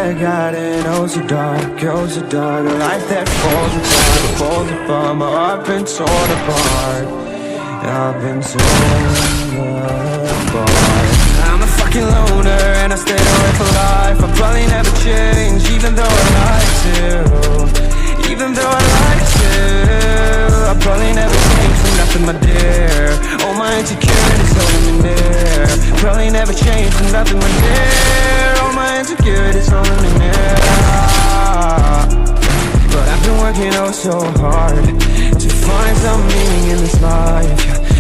that got in, oh so dark, oh so dark. A life that falls apart, my heart been torn apart. I've been torn apart. I'm a fucking loner and I stayed away for life. I'll probably never change, even though I'd like to. Even though I'd like to, I'll probably never change for nothing, my dear. All my insecurities holding me near. Probably never change for nothing, my dear. All my insecurities holding me near. But I've been working oh so hard to find some meaning in this life,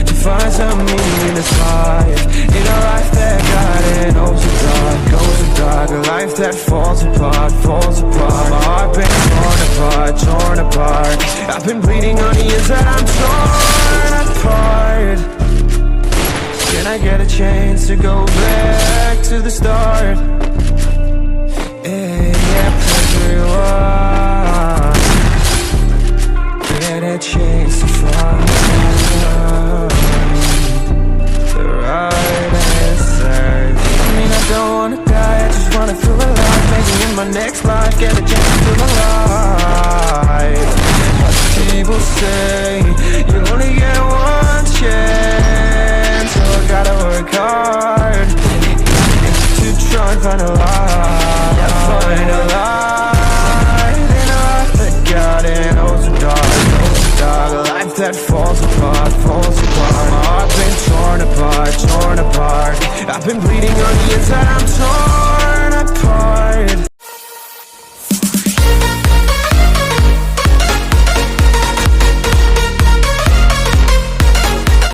to find some meaning in this life. In a life that got in oh so dark, oh so dark. A life that falls apart, falls apart. My heart been torn apart, torn apart. I've been bleeding on the inside, I'm torn apart. Can I get a chance to go back to the start? Yeah, everyone get a chance to find the right answers. I mean, I don't wanna die, I just wanna feel alive. Maybe in my next life, get a chance to feel alive. But people say you only get one chance, so I gotta work hard to try and find a light. Yeah, find a light in a life that got in oh so dark, oh so dark. A life that falls apart, falls apart. My heart been torn apart, torn apart. I've been bleeding on the inside, I'm torn